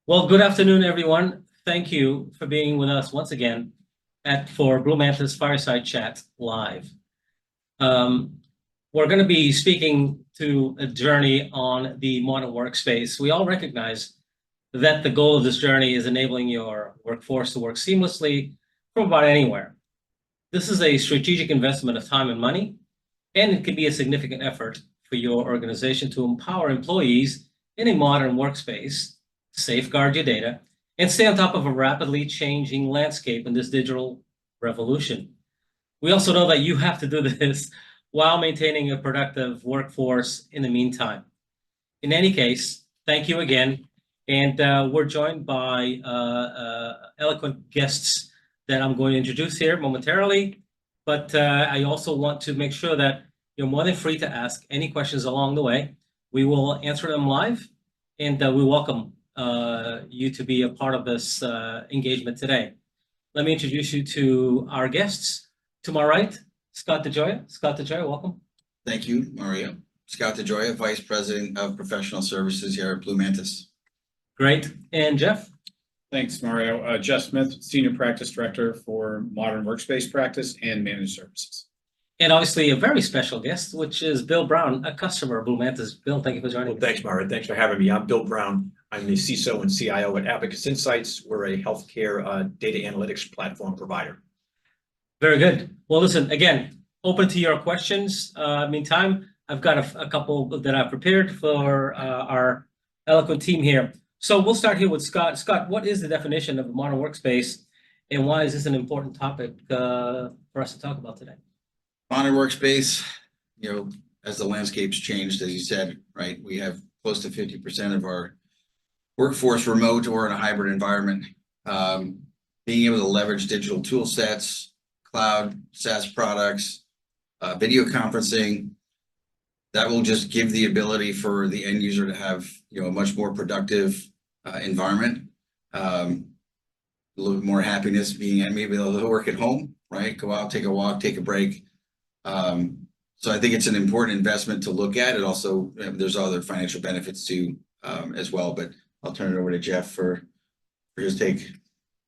Well, good afternoon, everyone. Thank you for being with us once again for Blue Mantis Fireside Chat Live. We're going to be speaking to a journey on the modern workspace. We all recognize that the goal of this journey is enabling your workforce to work seamlessly from about anywhere. This is a strategic investment of time and money, and it can be a significant effort for your organization to empower employees in a modern workspace, safeguard your data, and stay on top of a rapidly changing landscape in this digital revolution. We also know that you have to do this while maintaining a productive workforce in the meantime. In any case, thank you again. And we're joined by eloquent guests that I'm going to introduce here momentarily. But I also want to make sure that you're more than free to ask any questions along the way. We will answer them live, and we welcome you to be a part of this engagement today. Let me introduce you to our guests. To my right, Scott DeGioia. Scott DeGioia, welcome. Thank you, Mario. Scott DeGioia, Vice President of Professional Services here at Blue Mantis. Great. And Jeff? Thanks, Mario. Jeff Smith, Senior Practice Director for Modern Workspace Practice and Managed Services. And obviously a very special guest, which is Bill Brown, a customer of Blue Mantis. Bill, thank you for joining us. Thanks, Mario. Thanks for having me. I'm Bill Brown. I'm the CISO and CIO at Abacus Insights. We're a healthcare data analytics platform provider. Very good. Well, listen, again, open to your questions. Meantime, I've got a couple that I've prepared for our eloquent team here. So we'll start here with Scott. Scott, what is the definition of a modern workspace, and why is this an important topic for us to talk about today? Modern workspace, as the landscape's changed, as you said, right, we have close to 50% of our workforce remote or in a hybrid environment. Being able to leverage digital tool sets, cloud, SaaS products, video conferencing, that will just give the ability for the end user to have a much more productive environment, a little bit more happiness being maybe able to work at home, right? Go out, take a walk, take a break. So I think it's an important investment to look at. It also, there's other financial benefits too, as well, but I'll turn it over to Jeff for his take.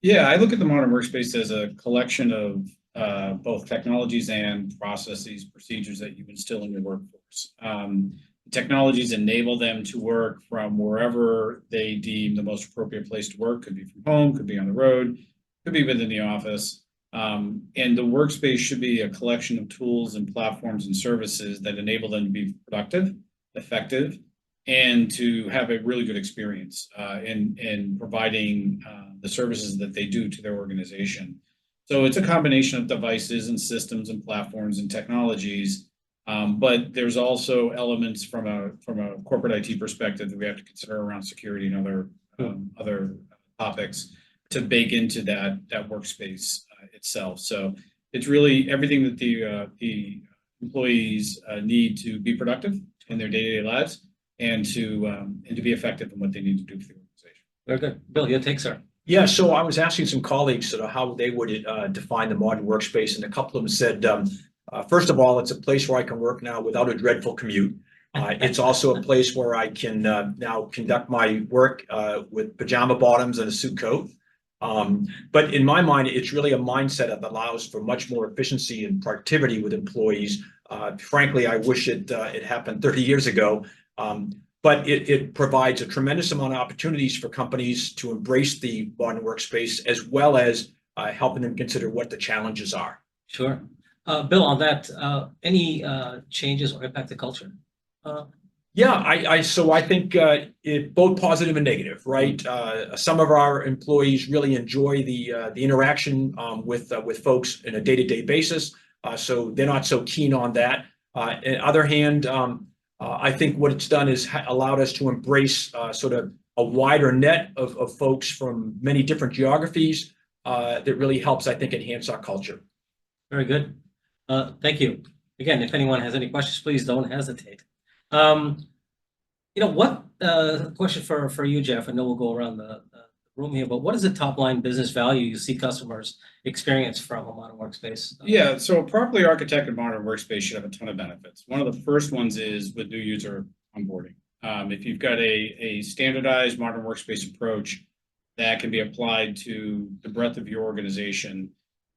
Yeah, I look at the modern workspace as a collection of both technologies and processes, procedures that you instill in your workforce. Technologies enable them to work from wherever they deem the most appropriate place to work. Could be from home, could be on the road, could be within the office. And the workspace should be a collection of tools and platforms and services that enable them to be productive, effective, and to have a really good experience in providing the services that they do to their organization. So it's a combination of devices and systems and platforms and technologies, but there's also elements from a corporate IT perspective that we have to consider around security and other topics to bake into that workspace itself. So it's really everything that the employees need to be productive in their day-to-day lives and to be effective in what they need to do for the organization. Very good. Bill, your take, sir. Yeah, so I was asking some colleagues how they would define the modern workspace, and a couple of them said, first of all, it's a place where I can work now without a dreadful commute. It's also a place where I can now conduct my work with pajama bottoms and a suit coat. But in my mind, it's really a mindset that allows for much more efficiency and productivity with employees. Frankly, I wish it happened 30 years ago. But it provides a tremendous amount of opportunities for companies to embrace the modern workspace, as well as helping them consider what the challenges are. Sure. Bill, on that, any changes or impact to culture? Yeah, so I think it both positive and negative, right? Some of our employees really enjoy the interaction with folks in a day-to-day basis, so they're not so keen on that. On the other hand, I think what it's done is allowed us to embrace sort of a wider net of folks from many different geographies that really helps, I think, enhance our culture. Very good. Thank you. Again, if anyone has any questions, please don't hesitate. What question for you, Jeff? I know we'll go around the room here, but what is the top line business value you see customers experience from a modern workspace? Yeah, so a properly architected modern workspace should have a ton of benefits. One of the first ones is with new user onboarding. If you've got a standardized modern workspace approach that can be applied to the breadth of your organization,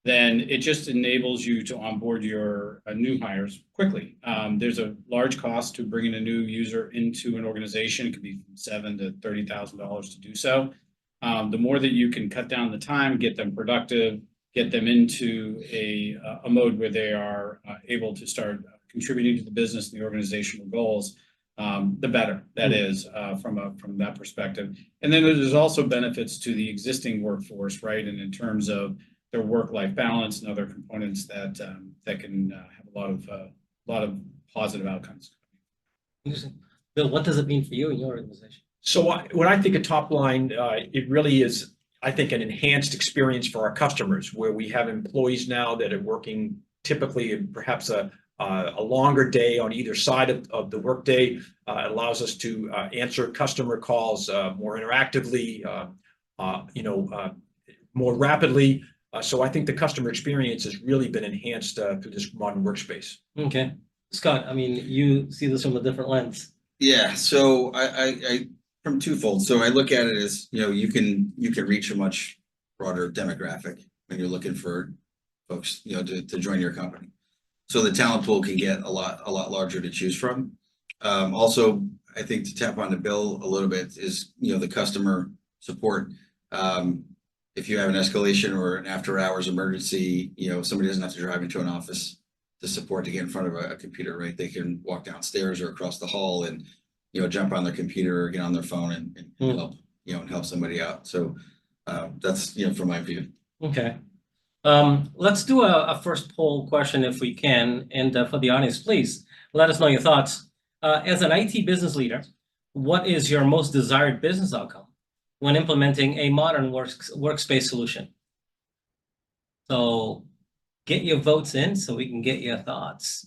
then it just enables you to onboard your new hires quickly. There's a large cost to bringing a new user into an organization. It could be from $7,000 to $30,000 to do so. The more that you can cut down the time, get them productive, get them into a mode where they are able to start contributing to the business and the organizational goals, the better that is from that perspective. And then there's also benefits to the existing workforce, right? And in terms of their work-life balance and other components that can have a lot of positive outcomes. Interesting. Bill, what does it mean for you and your organization? So when I think of top line, it really is, I think, an enhanced experience for our customers, where we have employees now that are working typically perhaps a longer day on either side of the workday. It allows us to answer customer calls more interactively, more rapidly. So I think the customer experience has really been enhanced through this modern workspace. Okay. Scott, I mean, you see this from a different lens. Yeah, so I from twofold. So I look at it as, you can reach a much broader demographic when you're looking for folks, to join your company. So the talent pool can get a lot larger to choose from. Also, I think to tap on the bill a little bit is, the customer support. If you have an escalation or an after hours emergency, somebody doesn't have to drive into an office to support to get in front of a computer, right? They can walk downstairs or across the hall and, jump on their computer or get on their phone and help, and help somebody out. So that's, from my view. Okay. Let's do a first poll question if we can. And for the audience, please let us know your thoughts. As an IT business leader, what is your most desired business outcome when implementing a modern workspace solution? So get your votes in so we can get your thoughts.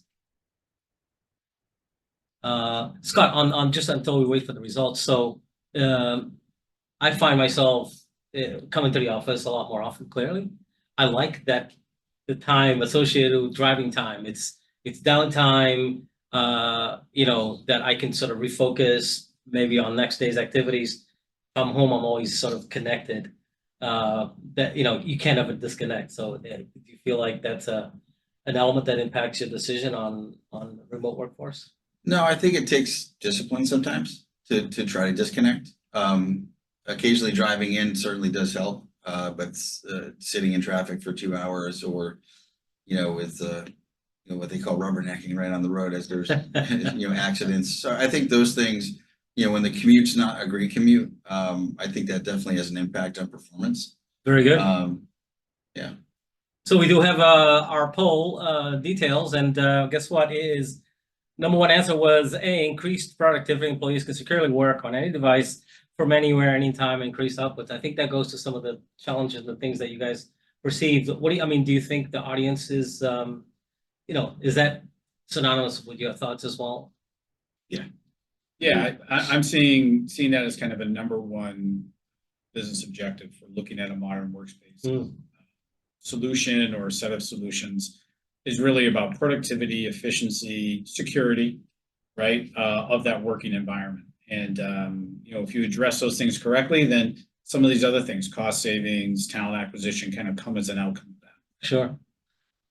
Scott, on just until we wait for the results. So I find myself coming to the office a lot more often, clearly. I like that the time associated with driving time, it's downtime, that I can sort of refocus maybe on next day's activities. If I'm home, I'm always sort of connected. That, you can't ever disconnect. So do you feel like that's an element that impacts your decision on remote workforce? No, I think it takes discipline sometimes to try to disconnect. Occasionally driving in certainly does help, but sitting in traffic for 2 hours or, with what they call rubbernecking right on the road as there's accidents. So I think those things, when the commute's not a great commute, I think that definitely has an impact on performance. Very good. Yeah. So we do have our poll details, and guess what is number one answer was A, increased productivity. Employees can securely work on any device from anywhere, anytime, increased outputs. I think that goes to some of the challenges, the things that you guys perceived. Do you think the audience is, is that synonymous with your thoughts as well? Yeah. Yeah, I'm seeing that as kind of a number one business objective for looking at a modern workspace solution or set of solutions is really about productivity, efficiency, security, right, of that working environment. And, if you address those things correctly, then some of these other things, cost savings, talent acquisition, kind of come as an outcome of that. Sure.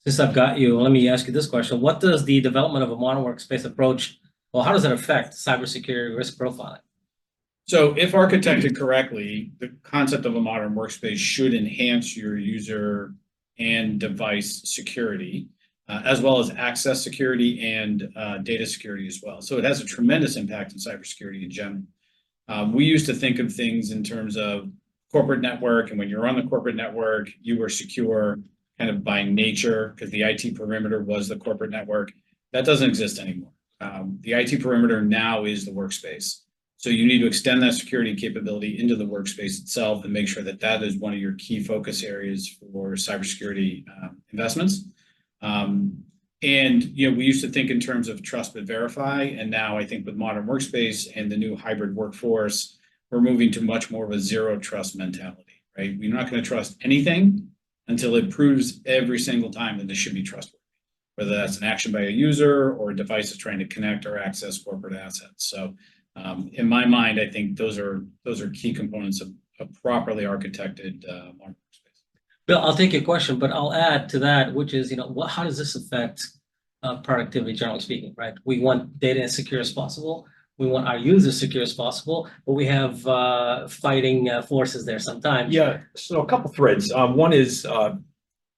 Since I've got you, let me ask you this question. What does the development of a modern workspace approach, how does it affect cybersecurity risk profiling? So if architected correctly, the concept of a modern workspace should enhance your user and device security, as well as access security and data security as well. So it has a tremendous impact on cybersecurity in general. We used to think of things in terms of corporate network, and when you're on the corporate network, you were secure kind of by nature because the IT perimeter was the corporate network. That doesn't exist anymore. The IT perimeter now is the workspace. So you need to extend that security capability into the workspace itself and make sure that that is one of your key focus areas for cybersecurity investments. And we used to think in terms of trust but verify, and now I think with modern workspace and the new hybrid workforce, we're moving to much more of a zero trust mentality, right? We're not going to trust anything until it proves every single time that this should be trustworthy, whether that's an action by a user or a device is trying to connect or access corporate assets. So In my mind, I think those are key components of a properly architected modern workspace. Bill, I'll take your question, but I'll add to that, which is, how does this affect productivity, generally speaking, right? We want data as secure as possible. We want our users secure as possible, but we have fighting forces there sometimes. Yeah, so a couple threads. One is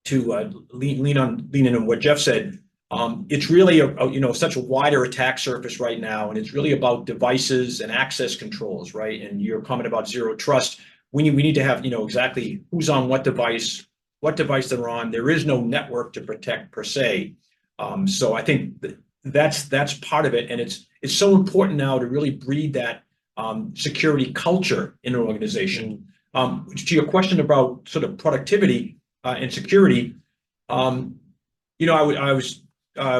to lean in on what Jeff said. It's really such a wider attack surface right now, and it's really about devices and access controls, right? And your comment about zero trust, we need to have exactly who's on what device they're on. There is no network to protect per se. So I think that's part of it, and it's so important now to really breed that security culture in an organization. To your question about sort of productivity and security,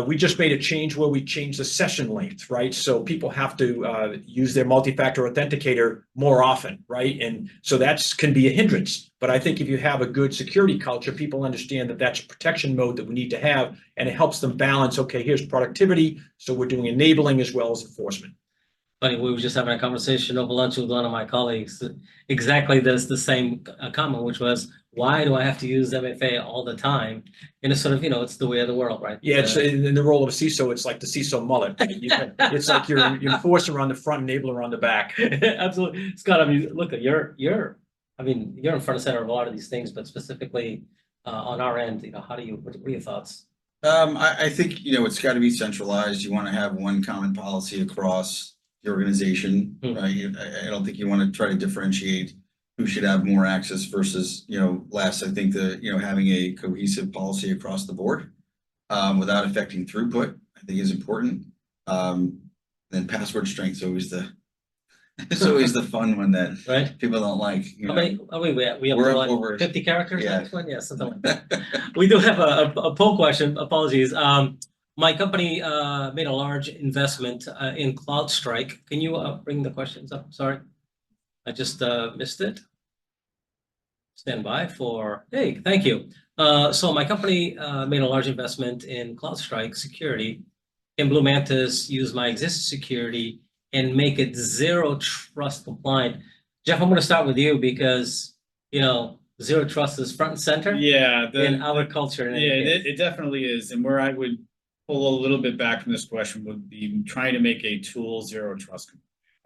we just made a change where we changed the session length, right? So people have to use their multi-factor authenticator more often, right? And so that can be a hindrance. But I think if you have a good security culture, people understand that that's a protection mode that we need to have, and it helps them balance, okay, here's productivity, so we're doing enabling as well as enforcement. Funny, we were just having a conversation over lunch with one of my colleagues. Exactly the same comment, which was, why do I have to use MFA all the time? And it's sort of, it's the way of the world, right? Yeah, it's in the role of CISO, it's like the CISO mullet. Right? It's like you're enforcer on the front, enabler on the back. Absolutely, Scott. I mean, look, you're in front and center of a lot of these things, but specifically on our end, what are your thoughts? I think, it's got to be centralized. You want to have one common policy across the organization, right? I don't think you want to try to differentiate who should have more access versus, less. I think having a cohesive policy across the board without affecting throughput, I think is important. Then password strength is always the fun one that right? people don't like. We have over 50 characters. Yeah. Next one, yeah, something like that. We do have a poll question. Apologies. My company made a large investment in CloudStrike. Can you bring the questions up? Sorry, I just missed it. Stand by for, hey, thank you. So my company made a large investment in CloudStrike security. Can Blue Mantis use my existing security and make it zero trust compliant? Jeff, I'm going to start with you because, zero trust is front and center in our culture. It definitely is. And where I would pull a little bit back from this question would be trying to make a tool zero trust.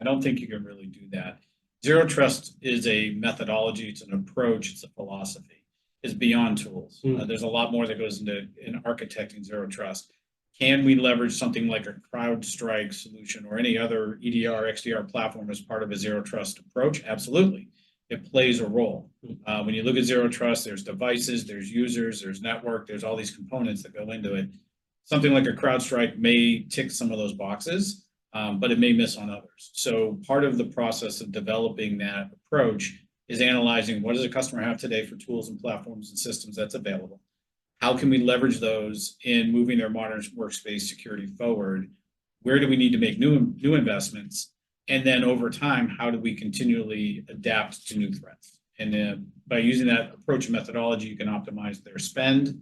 I don't think you can really do that. Zero trust is a methodology, it's an approach, it's a philosophy. It's beyond tools. There's a lot more that goes into architecting zero trust. Can we leverage something like a CrowdStrike solution or any other EDR, XDR platform as part of a zero trust approach? Absolutely. It plays a role. When you look at zero trust, there's devices, there's users, there's network, there's all these components that go into it. Something like a CrowdStrike may tick some of those boxes, but it may miss on others. So part of the process of developing that approach is analyzing what does a customer have today for tools and platforms and systems that's available. How can we leverage those in moving their modern workspace security forward? Where do we need to make new investments? And then over time, how do we continually adapt to new threats? And by using that approach and methodology, you can optimize their spend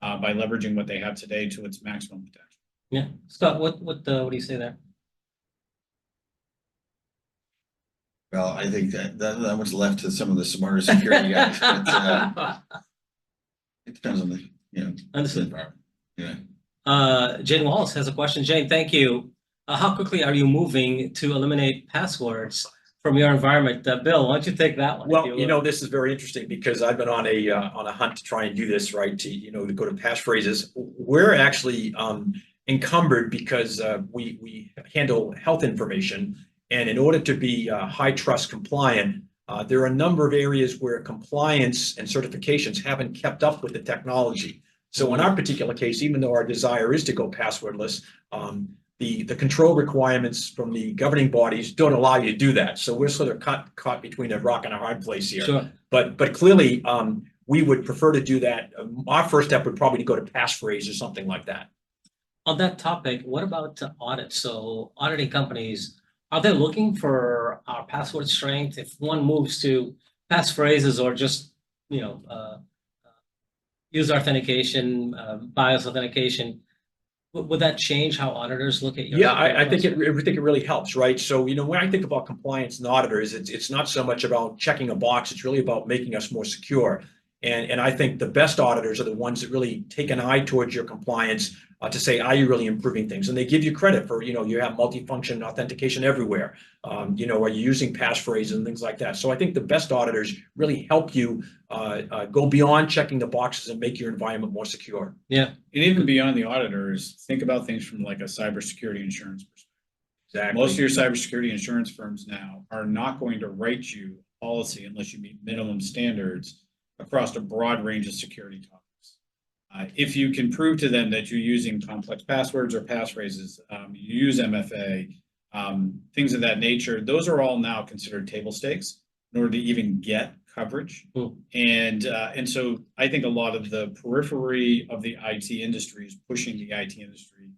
by leveraging what they have today to its maximum potential. Yeah, Scott, what do you say there? Well, I think that was left to some of the smarter security guys. But, it depends on the Understood. environment. Yeah. Jane Wallace has a question. Jane, thank you. How quickly are you moving to eliminate passwords from your environment? Bill, why don't you take that one? Well, this is very interesting because I've been on a hunt to try and do this, right? To go to passphrases. We're actually encumbered because we handle health information, and in order to be high trust compliant, there are a number of areas where compliance and certifications haven't kept up with the technology. So in our particular case, even though our desire is to go passwordless, the control requirements from the governing bodies don't allow you to do that. So we're sort of caught between a rock and a hard place here. Sure. But clearly, we would prefer to do that. Our first step would probably go to passphrase or something like that. On that topic, what about audit? So auditing companies, are they looking for our password strength? If one moves to passphrases or just, user authentication, BIOS authentication, Would that change how auditors look at your? Yeah, I think it really helps, right? So, you know, when I think about compliance and auditors, it's not so much about checking a box, it's really about making us more secure. And I think the best auditors are the ones that really take an eye towards your compliance to say, are you really improving things? And they give you credit for, you know, you have multifunction authentication everywhere. You know, are you using passphrases and things like that? So I think the best auditors really help you go beyond checking the boxes and make your environment more secure. Yeah. And even beyond the auditors, think about things from like a cybersecurity insurance perspective. Exactly. Most of your cybersecurity insurance firms now are not going to write you a policy unless you meet minimum standards across a broad range of security topics. If you can prove to them that you're using complex passwords or passphrases, you use MFA, things of that nature, those are all now considered table stakes in order to even get coverage. And so I think a lot of the periphery of the IT industry is pushing the IT industry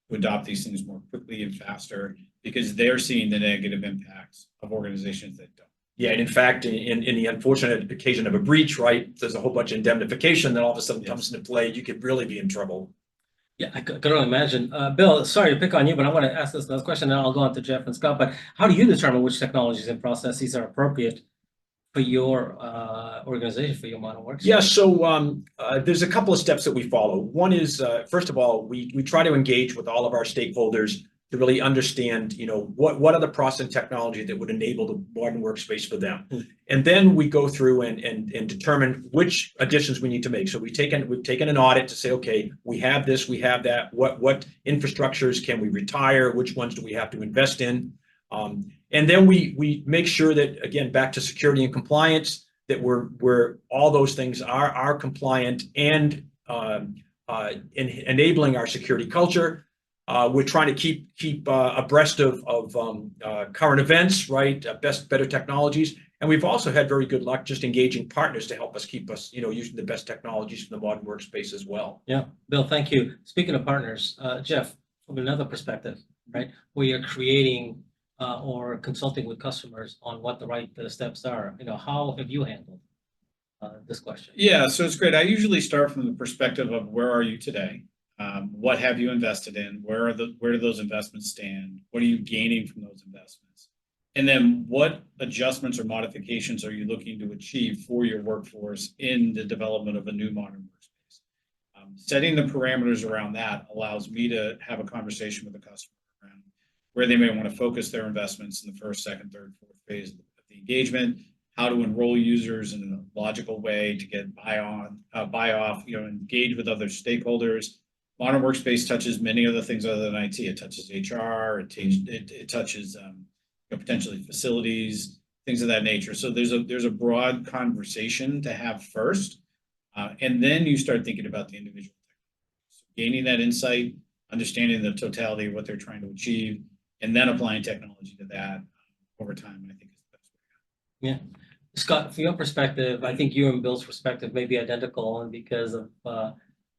to adopt these things more quickly and faster because they're seeing the negative impacts of organizations that don't. Yeah, and in fact, in the unfortunate occasion of a breach, right, there's a whole bunch of indemnification that all of a sudden comes into play. You could really be in trouble. Yeah, I could only imagine. Bill, sorry to pick on you, but I want to ask this last question, and I'll go on to Jeff and Scott. But how do you determine which technologies and processes are appropriate for your organization, for your modern workspace? Yeah, so there's a couple of steps that we follow. One is, first of all, we try to engage with all of our stakeholders to really understand, you know, what are the process and technology that would enable the modern workspace for them. And then we go through and determine which additions we need to make. So we've taken an audit to say, okay, we have this, we have that. What infrastructures can we retire? Which ones do we have to invest in? And then we make sure that, again, back to security and compliance, that we're all those things are compliant and enabling our security culture. We're trying to keep abreast of current events, right? Better technologies. And we've also had very good luck just engaging partners to help us keep us, you know, using the best technologies from the modern workspace as well. Yeah, Bill, thank you. Speaking of partners, Jeff, from another perspective, right, where you're creating or consulting with customers on what the right steps are, you know, how have you handled this question? Yeah, so it's great. I usually start from the perspective of where are you today? What have you invested in? Where do those investments stand? What are you gaining from those investments? And then what adjustments or modifications are you looking to achieve for your workforce in the development of a new modern workspace? Setting the parameters around that allows me to have a conversation with the customer around where they may want to focus their investments in the first, second, third, fourth phase of the engagement, how to enroll users in a logical way to get buy off, you know, engage with other stakeholders. Modern workspace touches many other things other than IT. It touches HR. It touches potentially facilities, things of that nature. So there's a broad conversation to have first, and then you start thinking about the individual technologies. So gaining that insight, understanding the totality of what they're trying to achieve, and then applying technology to that over time, I think is the best way. Yeah. Scott, from your perspective, I think you and Bill's perspective may be identical, and because of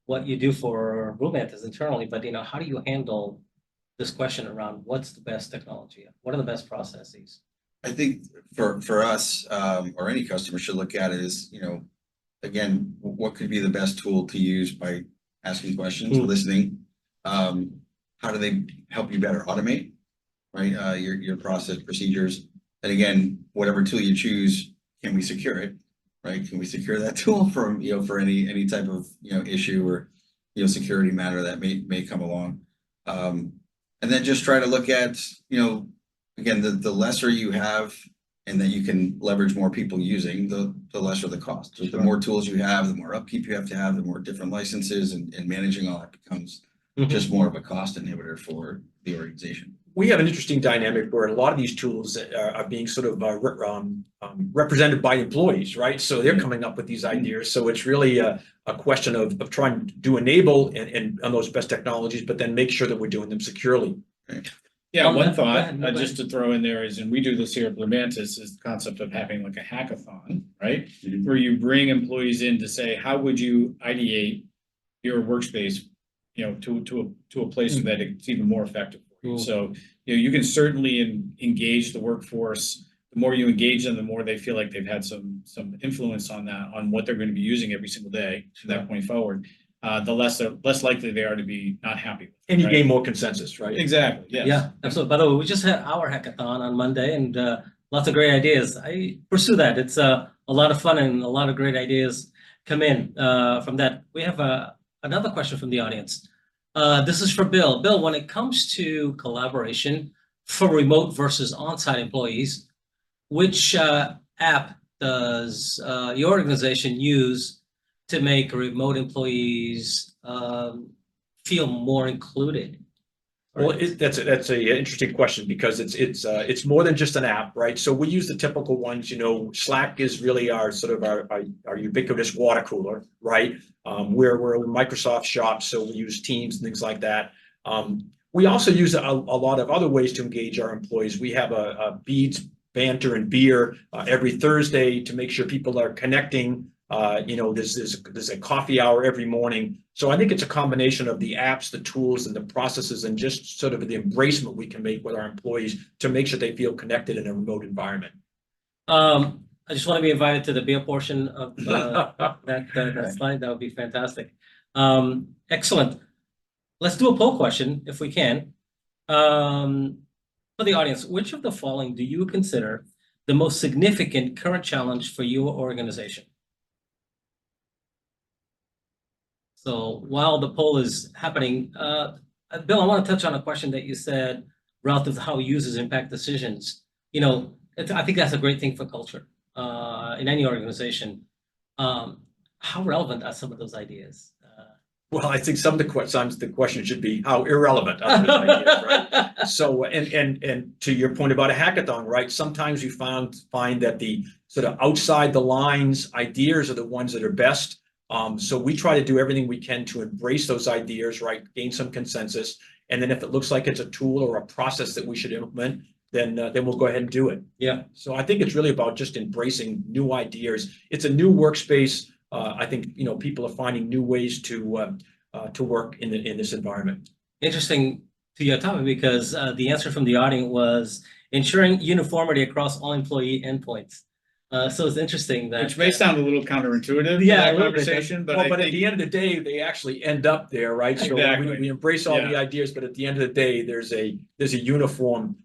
what you do for Mantis internally, but you know, how do you handle this question around what's the best technology? What are the best processes? I think for us, or any customer should look at it as, you know, again, what could be the best tool to use by asking questions, listening. How do they help you better automate, right? Your process procedures. And again, whatever tool you choose, can we secure it? Right? Can we secure that tool from, you know, for any type of, you know, issue or, you know, security matter that may come along. And then just try to look at, you know, again, the lesser you have and that you can leverage more people using, the lesser the cost. So the more tools you have, the more upkeep you have to have, the more different licenses and managing all that becomes just more of a cost inhibitor for the organization. We have an interesting dynamic where a lot of these tools are being sort of represented by employees, right? So they're coming up with these ideas. So it's really a question of trying to enable and on those best technologies, but then make sure that we're doing them securely. Right. Yeah, one thought just to throw in there is, and we do this here at Mantis, is the concept of having like a hackathon, right? Where you bring employees in to say, how would you ideate your workspace, you know, to a place that it's even more effective. So, you know, you can certainly engage the workforce. The more you engage them, the more they feel like they've had some influence on that, on what they're going to be using every single day from that point forward. the less likely they are to be not happy with it, And you right? gain more consensus, right? Exactly, yes. Yeah, absolutely. By the way, we just had our hackathon on Monday and lots of great ideas. I pursue that. It's a lot of fun and a lot of great ideas come in from that. We have another question from the audience. This is for Bill. Bill, when it comes to collaboration for remote versus on-site employees, which app does your organization use to make remote employees feel more included? Well, that's a interesting question because it's more than just an app, right? So we use the typical ones, Slack is really our sort of our ubiquitous water cooler, right? We're a Microsoft shop, so we use Teams and things like that. We also use a lot of other ways to engage our employees. We have a beads, banter, and beer every Thursday to make sure people are connecting. There's a coffee hour every morning. So I think it's a combination of the apps, the tools, and the processes, and just sort of the embracement we can make with our employees to make sure they feel connected in a remote environment. I just want to be invited to the beer portion of that slide. That would be fantastic. Excellent. Let's do a poll question if we can. For the audience, which of the following do you consider the most significant current challenge for your organization? So while the poll is happening, Bill, I want to touch on a question that you said relative to how users impact decisions. I think that's a great thing for culture in any organization. How relevant are some of those ideas? Well, I think sometimes the question should be how irrelevant are those ideas, right? So, and to your point about a hackathon, right? Sometimes you find that the sort of outside the lines ideas are the ones that are best. So we try to do everything we can to embrace those ideas, right? Gain some consensus. And then if it looks like it's a tool or a process that we should implement, then we'll go ahead and do it. Yeah. So I think it's really about just embracing new ideas. It's a new workspace. I think, people are finding new ways to work in this environment. Interesting to your topic because the answer from the audience was ensuring uniformity across all employee endpoints. So it's interesting that Which may sound a little counterintuitive Yeah, in a that little bit. conversation, but Well, I but at think, the end of the day, they actually end up there, right? So Exactly. we embrace all the Yeah. ideas, but at the end of the day, there's a uniform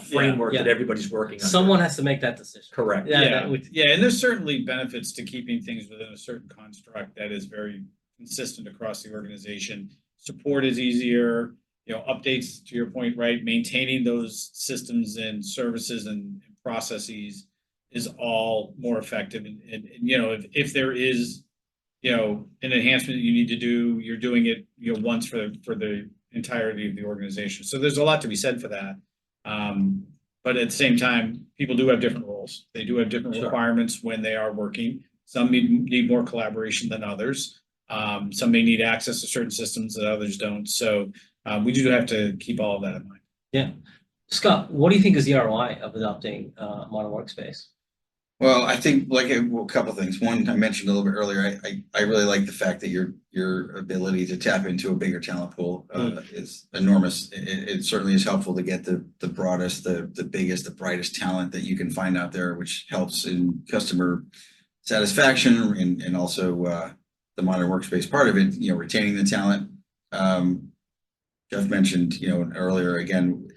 framework Yeah. that everybody's working on. someone has to make that decision. Correct. yeah, and there's certainly benefits to keeping things within a certain construct that is very consistent across the organization. Support is easier, updates to your point, right? Maintaining those systems and services and processes is all more effective. And if there is, an enhancement that you need to do, you're doing it, once for the entirety of the organization. So there's a lot to be said for that. But at the same time, people do have different roles. They do have different Sure. requirements when they are working. Some need more collaboration than others. Some may need access to certain systems that others don't. So we do have to keep all of that in mind. Yeah. Scott, what do you think is the ROI of adopting Modern Workspace? Well, I think a couple of things. One, I mentioned a little bit earlier. I really like the fact that your ability to tap into a bigger talent pool is enormous. It certainly is helpful to get the broadest, the biggest, the brightest talent that you can find out there, which helps in customer satisfaction and also the modern workspace part of it. Retaining the talent. Jeff mentioned earlier again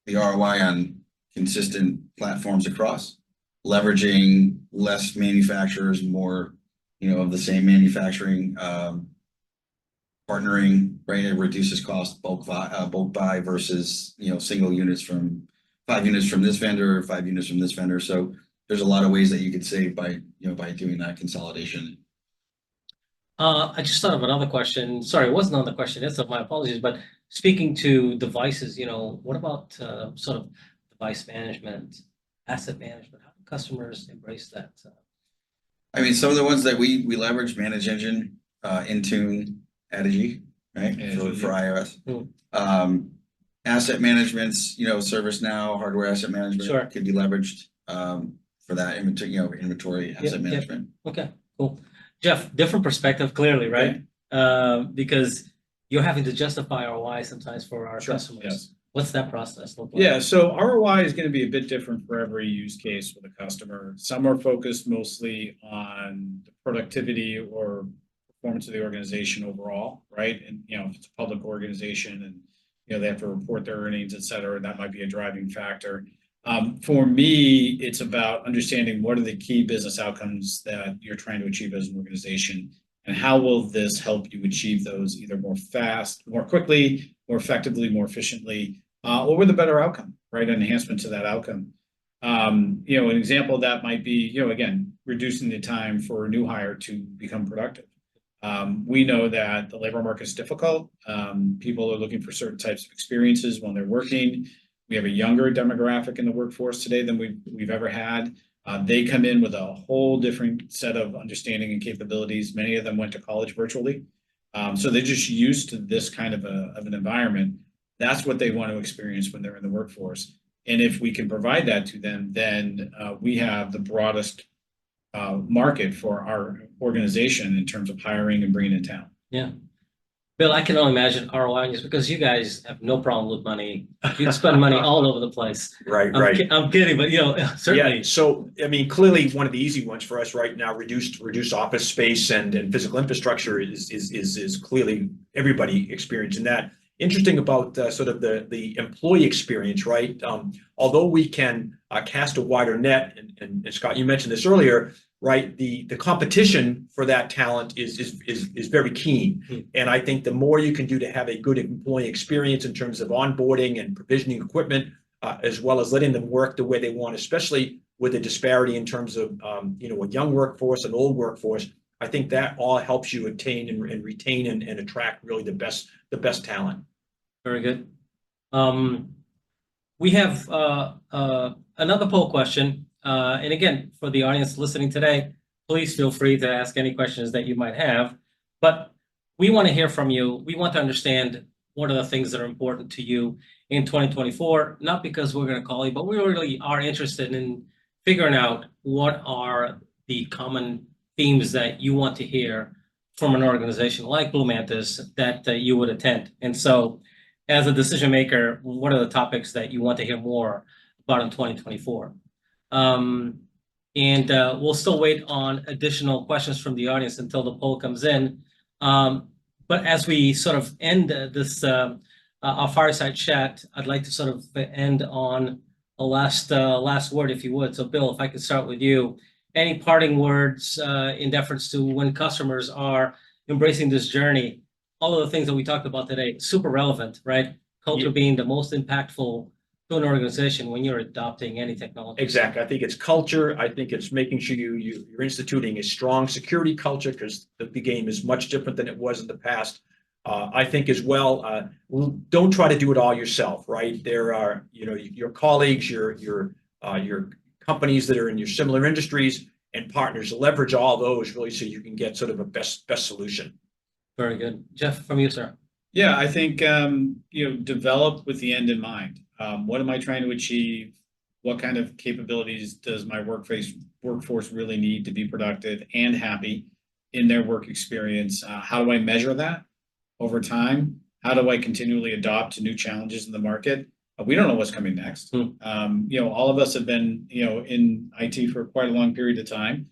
the ROI on consistent platforms across. Leveraging less manufacturers, more, of the same manufacturing, partnering, right? It reduces cost, bulk buy versus, single units from 5 units from this vendor, 5 units from this vendor. So there's a lot of ways that you could save by doing that consolidation. I just thought of another question. Sorry, it wasn't on the question. It's my apologies. But speaking to devices, what about sort of device management, asset management? How do customers embrace that? I mean, some of the ones that we leverage, Manage Engine, Intune, Adigy, right? For iOS. Asset management's, ServiceNow, hardware asset management Sure. could be leveraged for that inventory asset management. Okay, cool. Jeff, different perspective, clearly, right? Because you're having to justify ROI sometimes for our customers. Yes. What's that process look like? Yeah, so ROI is going to be a bit different for every use case with a customer. Some are focused mostly on the productivity or performance of the organization overall, right? And, if it's a public organization and, they have to report their earnings, et cetera, that might be a driving factor. For me, it's about understanding what are the key business outcomes that you're trying to achieve as an organization, and how will this help you achieve those either more quickly, more effectively, more efficiently, or with a better outcome, right? An enhancement to that outcome. An example of that might be, again, reducing the time for a new hire to become productive. We know that the labor market is difficult. People are looking for certain types of experiences when they're working. We have a younger demographic in the workforce today than we've ever had. They come in with a whole different set of understanding and capabilities. Many of them went to college virtually. So they're just used to this kind of an environment. That's what they want to experience when they're in the workforce. And if we can provide that to them, then we have the broadest market for our organization in terms of hiring and bringing in talent. Yeah. Bill, I can only imagine ROI just because you guys have no problem with money. You spend money all over the place. Right. I'm kidding, but certainly. Yeah, so I mean, clearly one of the easy ones for us right now, reduced office space and physical infrastructure is clearly everybody experiencing that. Interesting about sort of the employee experience, right? Although we can cast a wider net, and Scott, you mentioned this earlier, right? The competition for that talent is very keen, and I think the more you can do to have a good employee experience in terms of onboarding and provisioning equipment, as well as letting them work the way they want, especially with the disparity in terms of a young workforce and old workforce. I think that all helps you attain and retain and attract really the best talent. Very good. We have another poll question. And again, for the audience listening today, please feel free to ask any questions that you might have. But we want to hear from you. We want to understand what are the things that are important to you in 2024, not because we're going to call you, but we really are interested in figuring out what are the common themes that you want to hear from an organization like Blue Mantis that you would attend. And so as a decision maker, what are the topics that you want to hear more about in 2024? And we'll still wait on additional questions from the audience until the poll comes in. But as we sort of end this our fireside chat, I'd like to sort of end on a last word, if you would. So Bill, if I could start with you, any parting words in deference to when customers are embracing this journey? All of the things that we talked about today, super relevant, right? Culture being the most impactful to an organization when you're adopting any technology. Exactly. I think it's culture. I think it's making sure you're instituting a strong security culture, because the game is much different than it was in the past. I think as well, don't try to do it all yourself, right? There are, your colleagues, your companies that are in your similar industries and partners, leverage all those really so you can get sort of a best solution. Very good. Jeff, from you, sir. Yeah, I think, develop with the end in mind. What am I trying to achieve? What kind of capabilities does my workforce really need to be productive and happy in their work experience? How do I measure that over time? How do I continually adopt to new challenges in the market? We don't know what's coming next. All of us have been, in IT for quite a long period of time.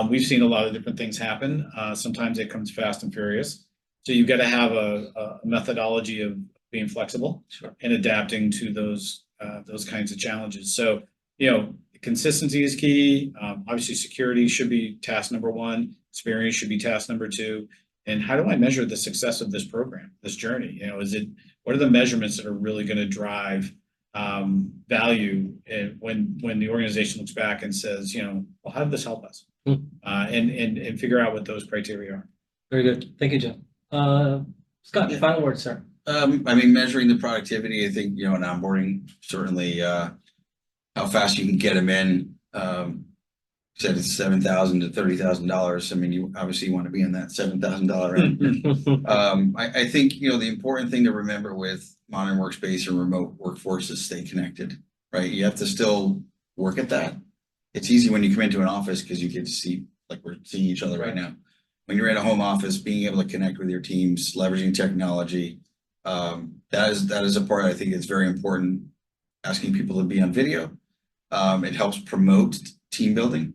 We've seen a lot of different things happen. Sometimes it comes fast and furious. So you've got to have a methodology of being flexible and adapting to those kinds of challenges. So, consistency is key. Obviously, security should be task number one. Experience should be task number two. And how do I measure the success of this program, this journey? What are the measurements that are really going to drive value when the organization looks back and says, well, how did this help us? And figure out what those criteria are. Very good. Thank you, Jeff. Scott, final word, sir. Measuring the productivity, I think, in onboarding, certainly how fast you can get them in. Said it's $7,000 to $30,000. You obviously want to be in that $7,000 range. I think, the important thing to remember with modern workspace and remote workforce is stay connected, right? You have to still work at that. It's easy when you come into an office because you get to see, like we're seeing each other right now. When you're in a home office, being able to connect with your teams, leveraging technology, that is a part I think it's very important. Asking people to be on video. It helps promote team building,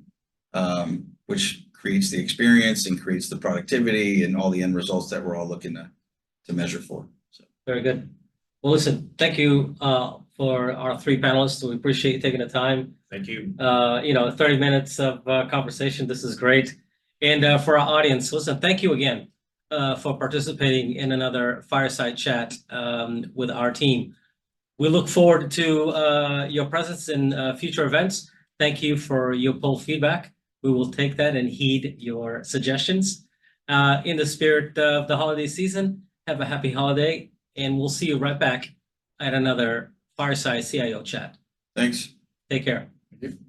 which creates the experience and creates the productivity and all the end results that we're all looking to measure for. So. Very good. Well, listen, thank you for our three panelists. We appreciate you taking the time. Thank you. 30 minutes of conversation. This is great. And for our audience, listen, thank you again for participating in another Fireside Chat with our team. We look forward to your presence in future events. Thank you for your poll feedback. We will take that and heed your suggestions. In the spirit of the holiday season, have a happy holiday, and we'll see you right back at another Fireside CIO Chat. Thanks. Take care. Thank you.